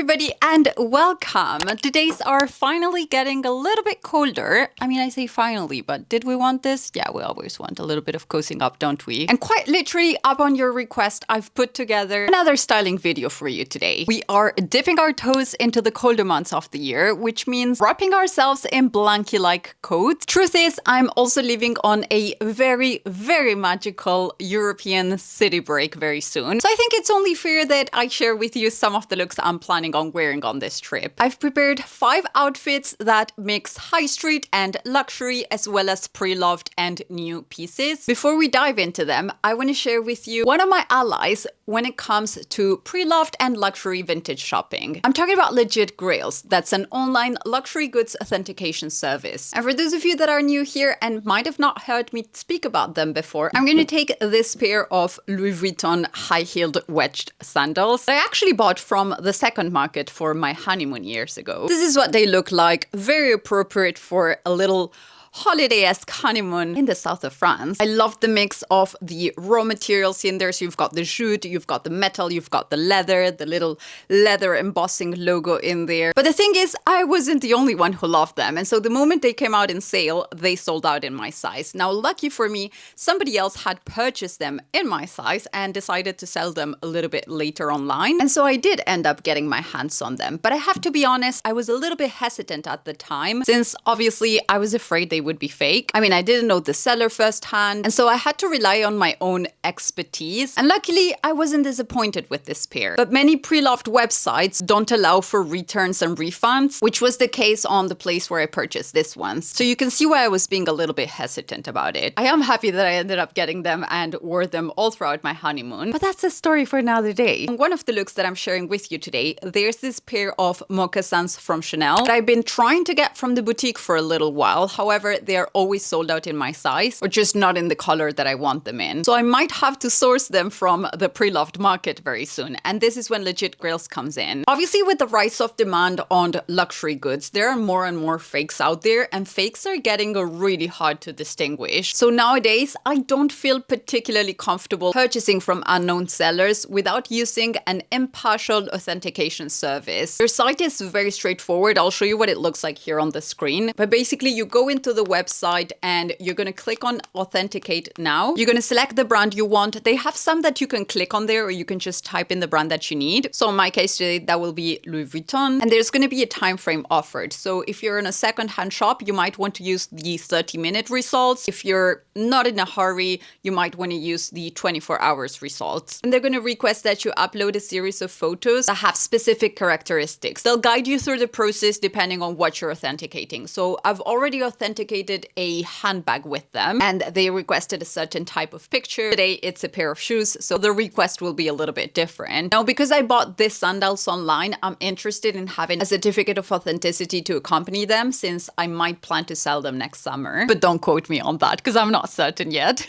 everybody and welcome. The days are finally getting a little bit colder. I mean, I say finally, but did we want this? Yeah, we always want a little bit of cozying up, don't we? And quite literally, up on your request, I've put together another styling video for you today. We are dipping our toes into the colder months of the year, which means wrapping ourselves in blankie-like coats. Truth is, I'm also leaving on a very, very magical European city break very soon. So I think it's only fair that I share with you some of the looks I'm planning on wearing on this trip. I've prepared 5 outfits that mix high street and luxury as well as pre-loved and new pieces. Before we dive into them, I want to share with you one of my allies when it comes to pre-loved and luxury vintage shopping. I'm talking about legit Grails. That's an online luxury goods authentication service. And for those of you that are new here and might have not heard me speak about them before, I'm going to take this pair of Louis Vuitton high-heeled wedged sandals that I actually bought from the second market for my honeymoon years ago. This is what they look like, very appropriate for a little holiday-esque honeymoon in the south of France. I love the mix of the raw materials in there. So you've got the jute, you've got the metal, you've got the leather, the little leather embossing logo in there. But the thing is, I wasn't the only one who loved them. And so the moment they came out in sale, they sold out in my size. Now, lucky for me, somebody else had purchased them in my size and decided to sell them a little bit later online. And so I did end up getting my hands on them. But I have to be honest, I was a little bit hesitant at the time, since obviously I was afraid they would be fake. I mean, I didn't know the seller firsthand, and so I had to rely on my own expertise. And luckily, I wasn't disappointed with this pair. But many pre-loved websites don't allow for returns and refunds, which was the case on the place where I purchased this one. So you can see why I was being a little bit hesitant about it. I am happy that I ended up getting them and wore them all throughout my honeymoon, but that's a story for another day. One of the looks that I'm sharing with you today, there's this pair of moccasins from Chanel that I've been trying to get from the boutique for a little while. However, they are always sold out in my size, or just not in the color that I want them in. So I might have to source them from the pre-loved market very soon. And this is when legit Grails comes in. Obviously, with the rise of demand on luxury goods, there are more and more fakes out there, and fakes are getting really hard to distinguish. So nowadays, I don't feel particularly comfortable purchasing from unknown sellers without using an impartial authentication service. Their site is very straightforward. I'll show you what it looks like here on the screen. But basically, you go into the website and you're going to click on Authenticate Now. You're going to select the brand you want. They have some that you can click on there, or you can just type in the brand that you need. So in my case today, that will be Louis Vuitton. And there's going to be a time frame offered. So if you're in a second-hand shop, you might want to use the 30-minute results. If you're not in a hurry, you might want to use the 24 hours results. And they're going to request that you upload a series of photos that have specific characteristics. They'll guide you through the process depending on what you're authenticating. So I've already authenticated a handbag with them, and they requested a certain type of picture. Today, it's a pair of shoes, so the request will be a little bit different. Now, because I bought this sandals online, I'm interested in having a certificate of authenticity to accompany them, since I might plan to sell them next summer. But don't quote me on that, because I'm not certain yet.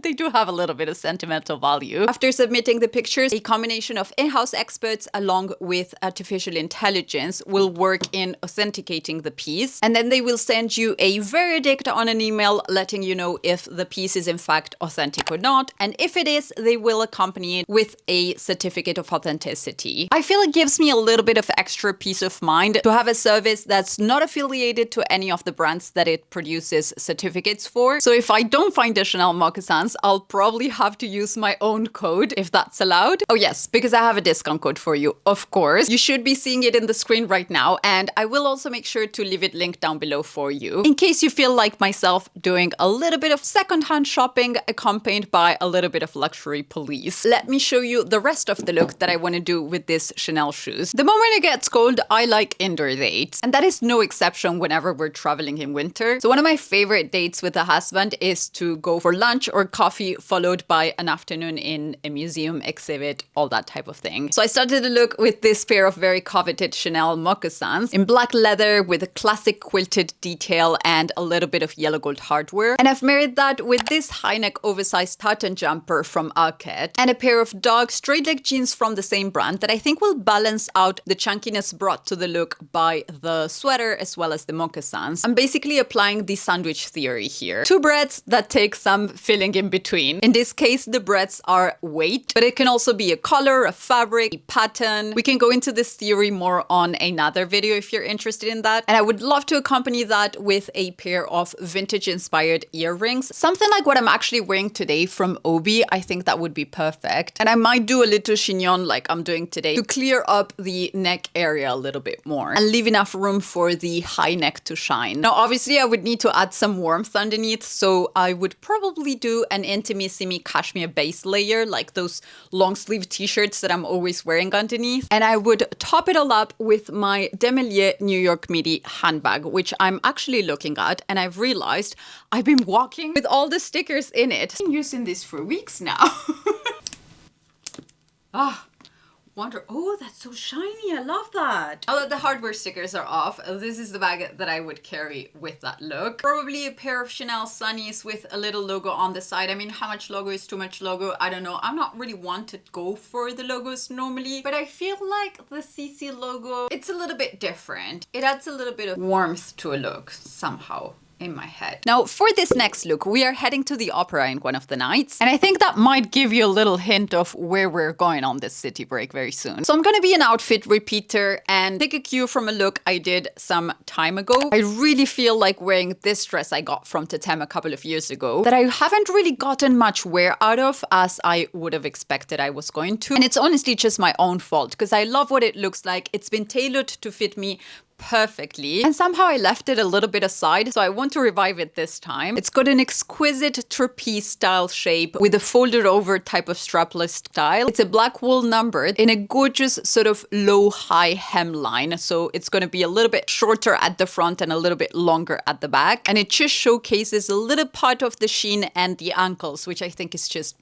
They do have a little bit of sentimental value. After submitting the pictures, a combination of in-house experts along with artificial intelligence will work in authenticating the piece, and then they will send you a verdict on an email letting you know if the piece is in fact authentic or not. And if it is, they will accompany it with a certificate of authenticity. I feel it gives me a little bit of extra peace of mind to have a service that's not affiliated to any of the brands that it produces certificates for. So if I don't find the Chanel moccasins, I'll probably have to use my own code if that's allowed. Oh yes, because I have a discount code for you, of course. You should be seeing it in the screen right now, and I will also make sure to leave it linked down below for you, in case you feel like myself doing a little bit of secondhand shopping accompanied by a little bit of luxury police. Let me show you the rest of the look that I want to do with this Chanel shoes. The moment it gets cold, I like indoor dates, and that is no exception whenever we're traveling in winter. So one of my favorite dates with a husband is to go for lunch or coffee, followed by an afternoon in a museum, exhibit, all that type of thing. So I started the look with this pair of very coveted Chanel moccasins in black leather with a classic quilted detail and and a little bit of yellow gold hardware. And I've married that with this high neck oversized tartan jumper from Arket and a pair of dark straight leg jeans from the same brand that I think will balance out the chunkiness brought to the look by the sweater as well as the moccasins. I'm basically applying the sandwich theory here. Two breads that take some filling in between. In this case, the breads are weight, but it can also be a color, a fabric, a pattern. We can go into this theory more on another video if you're interested in that. And I would love to accompany that with a pair of vintage inspired earrings. Something like what I'm actually wearing today from Obi. I think that would be perfect. And I might do a little chignon like I'm doing today to clear up the neck area a little bit more and leave enough room for the high neck to shine. Now, obviously I would need to add some warmth underneath, so I would probably do an intimissimi cashmere base layer, like those long sleeve t-shirts that I'm always wearing underneath. And I would top it all up with my Demelier New York midi handbag, which I'm actually looking at, and I've realized I've been walking with all the stickers in it. I've been using this for weeks now. Oh, that's so shiny. I love that. Now that the hardware stickers are off, this is the bag that I would carry with that look. Probably a pair of Chanel Sunnies with a little logo on the side. I mean, how much logo is too much logo? I don't know. I'm not really one to go for the logos normally, but I feel like the CC logo, it's a little bit different. It adds a little bit of warmth to a look somehow in my head. Now, for this next look, we are heading to the opera in one of the nights, and I think that might give you a little hint of where we're going on this city break very soon. So I'm gonna be an outfit repeater and take a cue from a look I did some time ago. I really feel like wearing this dress I got from Totem a couple of years ago that I haven't really gotten much wear out of as I would have expected I was going to. And it's honestly just my own fault because I love what it looks like. It's been tailored to fit me perfectly, and somehow I left it a little bit aside, so I want to revive it this time. It's got an exquisite trapeze style shape with a folded over type of strapless style. It's a black wool numbered in a gorgeous sort of low high hemline, so it's going to be a little bit shorter at the front and a little bit longer at the back, and it just showcases a little part of the sheen and the ankles, which I think is just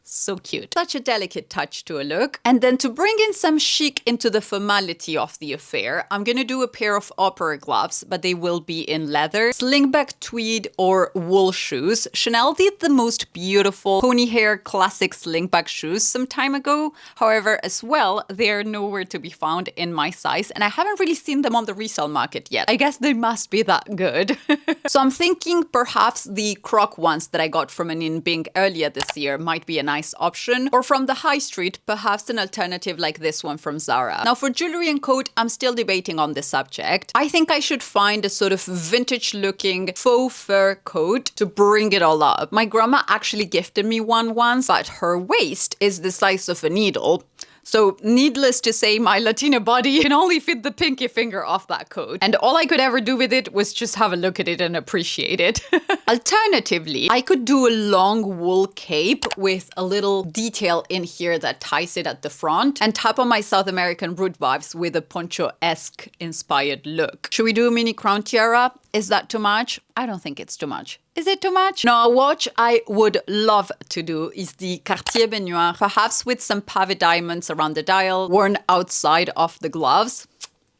so cute. Such a delicate touch to a look. And then to bring in some chic into the formality of the affair, I'm gonna do a pair of opera gloves, but they will be in leather, slingback tweed or wool shoes. Chanel did the most beautiful pony hair classic slingback shoes some time ago. However, as well, they're nowhere to be found in my size, and I haven't really seen them on the resale market yet. I guess they must be that good. So I'm thinking perhaps the croc ones that I got from an In Bing earlier this year might be a nice option, or from the high street, perhaps an alternative like this one from Zara. Now for jewelry and coat, I'm still debating on this subject. I think I should find a sort of vintage looking faux fur coat to bring it all up. My grandma actually gifted me one once, but her waist is the size of a needle. So needless to say, my Latina body can only fit the pinky finger off that coat. And all I could ever do with it was just have a look at it and appreciate it. Alternatively, I could do a long wool cape with a little detail in here that ties it at the front and tap on my South American root vibes with a poncho-esque inspired look. Should we do a mini crown tiara? Is that too much? I don't think it's too much. Is it too much? Now, a watch I would love to do is the Cartier Baignoire, perhaps with some pave diamonds around the dial, worn outside of the gloves.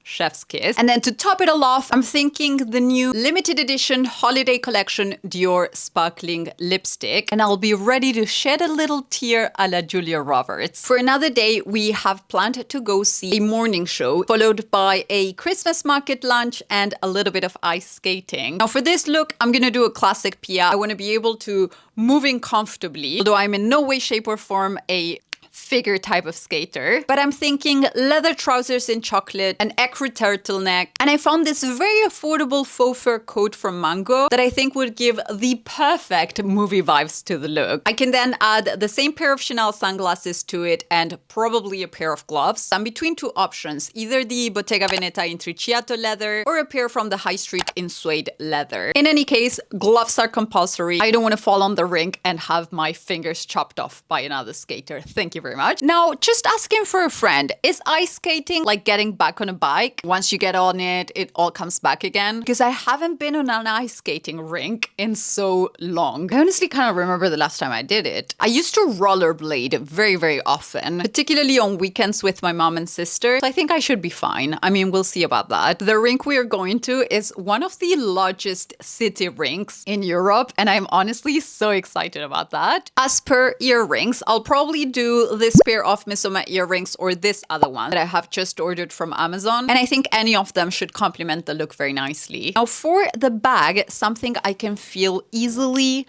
Chef's kiss. And then to top it all off, I'm thinking the new limited edition holiday collection Dior sparkling lipstick, and I'll be ready to shed a little tear a la Julia Roberts. For another day, we have planned to go see a morning show, followed by a Christmas market lunch and a little bit of ice skating. Now for this look, I'm gonna do a classic Pia. I want to be able to move in comfortably, although I'm in no way, shape or form a figure type of skater, but I'm thinking leather trousers in chocolate, an ecru turtleneck, and I found this very affordable faux fur coat from Mango that I think would give the perfect movie vibes to the look. I can then add the same pair of Chanel sunglasses to it and probably a pair of gloves. I'm between two options, either the Bottega Veneta in Triciato leather or a pair from the high street in suede leather. In any case, gloves are compulsory. I don't want to fall on the rink and have my fingers chopped off by another skater. Thank you very much. very much. Now, just asking for a friend, is ice skating like getting back on a bike? Once you get on it, it all comes back again? Because I haven't been on an ice skating rink in so long. I honestly kind of remember the last time I did it. I used to rollerblade very, very often, particularly on weekends with my mom and sister. So I think I should be fine. I mean, we'll see about that. The rink we are going to is one of the largest city rinks in Europe, and I'm honestly so excited about that. As per earrings, I'll probably do this pair of Missoma earrings or this other one that I have just ordered from Amazon, and I think any of them should complement the look very nicely. Now for the bag, something I can feel easily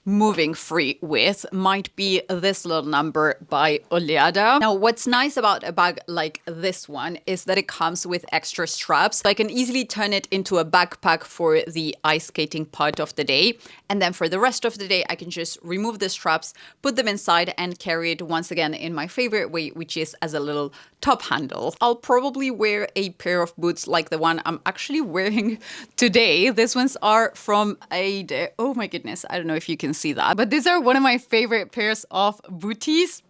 moving free with might be this little number by Oleada. Now, what's nice about a bag like this one is that it comes with extra straps. So I can easily turn it into a backpack for the ice skating part of the day. And then for the rest of the day, I can just remove the straps, put them inside and carry it once again in my favorite way, which is as a little top handle. I'll probably wear a pair of boots like the one I'm actually wearing today. These ones are from Ade. Oh my goodness. I don't know if you can see that, but these are one of my favorite pairs of booties.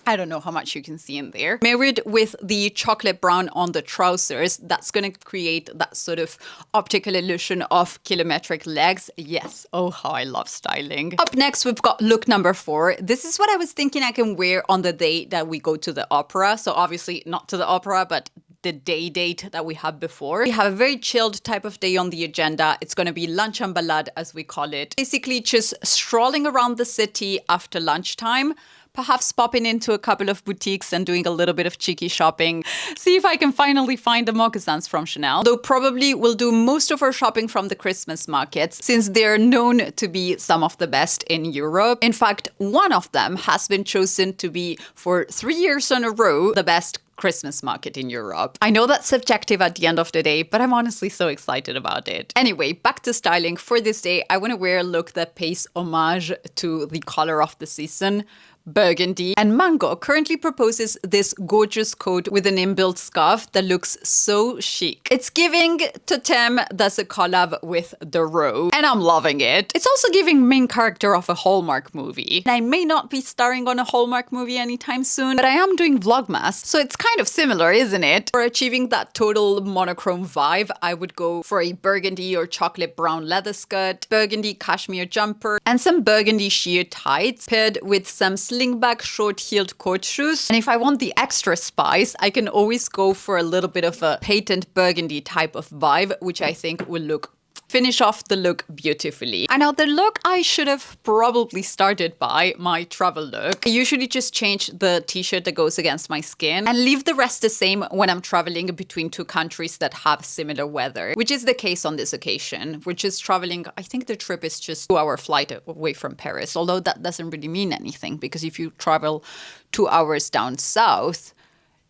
I don't know how much you can see in there. Married with the chocolate brown on the trousers, that's going to create that sort of optical illusion of kilometric legs. Yes. Oh, how I love styling. Up next, we've got look number 4. This is what I was thinking I can wear on the day that we go to the opera. So obviously not to the opera, but the day date that we had before. We have a very chilled type of day on the agenda. It's going to be lunch and balade, as we call it. Basically just strolling around the city after lunchtime, perhaps popping into a couple of boutiques and doing a little bit of cheeky shopping. See if I can finally find the moccasins from Chanel. Though probably we'll do most of our shopping from the Christmas markets, since they're known to be some of the best in Europe. In fact, one of them has been chosen to be, for 3 years in a row, the best Christmas market in Europe. I know that's subjective at the end of the day, but I'm honestly so excited about it. Anyway, back to styling. For this day, I want to wear a look that pays homage to the color of the season, Burgundy. And Mango currently proposes this gorgeous coat with an inbuilt scarf that looks so chic. It's giving Totem does a collab with The Row, and I'm loving it. It's also giving main character of a Hallmark movie. And I may not be starring on a Hallmark movie anytime soon, but I am doing Vlogmas, so it's kind of similar, isn't it? For achieving that total monochrome vibe, I would go for a burgundy or chocolate brown leather skirt, burgundy cashmere jumper, and some burgundy sheer tights, paired with some slingback short-heeled court shoes. And if I want the extra spice, I can always go for a little bit of a patent burgundy type of vibe, which I think will finish off the look beautifully. And now the look I should have probably started by, my travel look. I usually just change the t-shirt that goes against my skin and leave the rest the same when I'm traveling between 2 countries that have similar weather, which is the case on this occasion. We're just traveling, I think the trip is just 2-hour flight away from Paris, although that doesn't really mean anything, because if you travel 2 hours down south,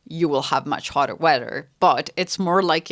you will have much hotter weather, but it's more like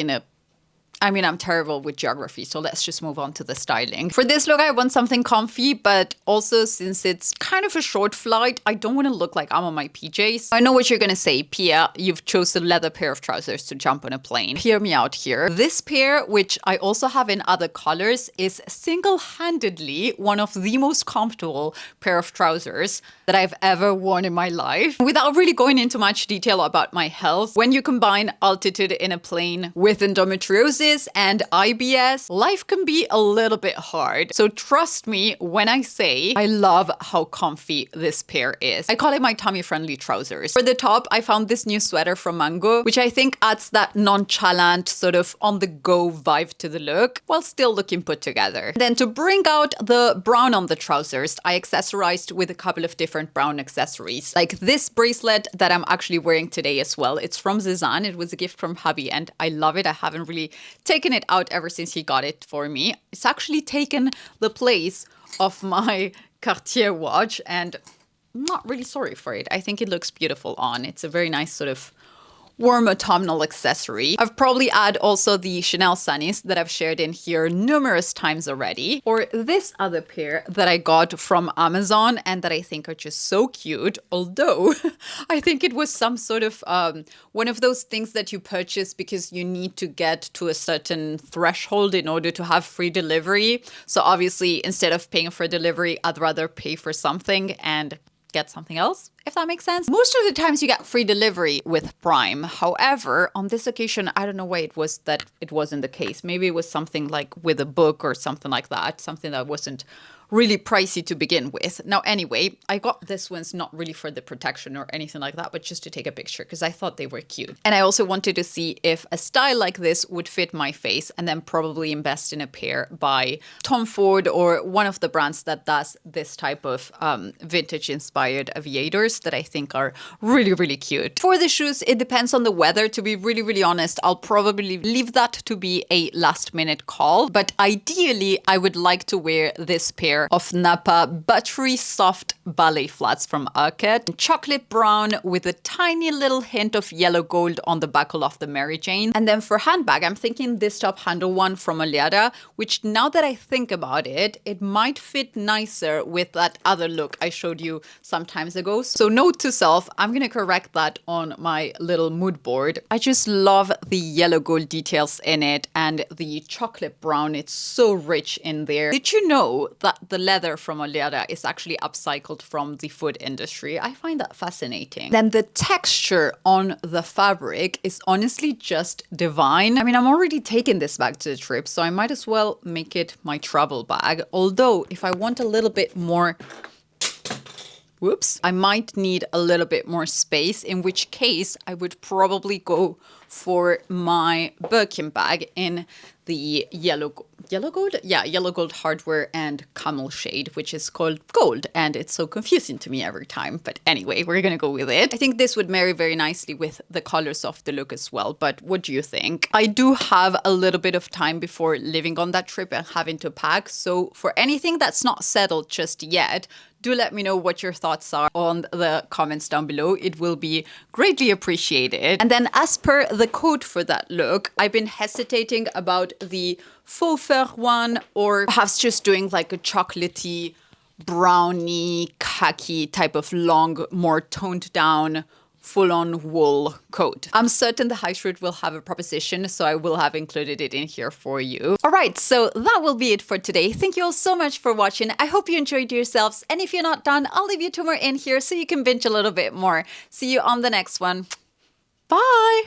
I'm terrible with geography, so let's just move on to the styling. For this look, I want something comfy, but also since it's kind of a short flight, I don't want to look like I'm on my PJs. I know what you're going to say, Pia, you've chosen a leather pair of trousers to jump on a plane. Hear me out here. This pair, which I also have in other colors, is single-handedly one of the most comfortable pair of trousers that I've ever worn in my life. Without really going into much detail about my health, when you combine altitude in a plane with endometriosis and IBS, life can be a little bit hard. So trust me when I say I love how comfy this pair is. I call it my tummy-friendly trousers. For the top, I found this new sweater from Mango, which I think adds that nonchalant, sort of on-the-go vibe to the look, while still looking put together. Then to bring out the brown on the trousers, I accessorized with a couple of different brown accessories, like this bracelet that I'm actually wearing today as well. It's from Zizan. It was a gift from hubby, and I love it. I haven't really taken it out ever since he got it for me. It's actually taken the place of my Cartier watch, and I'm not really sorry for it. I think it looks beautiful on. It's a very nice sort of warm autumnal accessory. I've probably add also the Chanel sunnies that I've shared in here numerous times already, or this other pair that I got from Amazon and that I think are just so cute, although I think it was some sort of one of those things that you purchase because you need to get to a certain threshold in order to have free delivery. So obviously instead of paying for delivery, I'd rather pay for something, and get something else, if that makes sense. Most of the times you get free delivery with Prime. However, on this occasion, I don't know why it was that it wasn't the case. Maybe it was something like with a book or something like that, something that wasn't really pricey to begin with. Now, anyway, I got this ones not really for the protection or anything like that, but just to take a picture because I thought they were cute. And I also wanted to see if a style like this would fit my face and then probably invest in a pair by Tom Ford or one of the brands that does this type of vintage inspired aviators that I think are really, really cute. For the shoes, it depends on the weather. To be really, really honest, I'll probably leave that to be a last minute call. But ideally, I would like to wear this pair of Napa buttery soft ballet flats from Arket. Chocolate brown with a tiny little hint of yellow gold on the buckle of the Mary Jane. And then for handbag, I'm thinking this top handle one from Oleada, which now that I think about it, it might fit nicer with that other look I showed you some times ago. So note to self, I'm going to correct that on my little mood board. I just love the yellow gold details in it and the chocolate brown. It's so rich in there. Did you know that the leather from Oleada is actually upcycled from the food industry? I find that fascinating. Then the texture on the fabric is honestly just divine. I mean, I'm already taking this bag to the trip, so I might as well make it my travel bag. Although if I want a little bit more, I might need a little bit more space, in which case I would probably go for my Birkin bag in the yellow gold? Yeah, yellow gold hardware and camel shade, which is called gold. And it's so confusing to me every time. But anyway, we're going to go with it. I think this would marry very nicely with the colors of the look as well. But what do you think? I do have a little bit of time before leaving on that trip and having to pack. So for anything that's not settled just yet, do let me know what your thoughts are on the comments down below. It will be greatly appreciated. And then as per the code for that look, I've been hesitating about the faux fur one or perhaps just doing like a chocolatey, browny, khaki type of long, more toned down full-on wool coat. I'm certain the high street will have a proposition, so I will have included it in here for you. All right, so that will be it for today. Thank you all so much for watching. I hope you enjoyed yourselves. And if you're not done, I'll leave you 2 more in here so you can binge a little bit more. See you on the next one. Bye!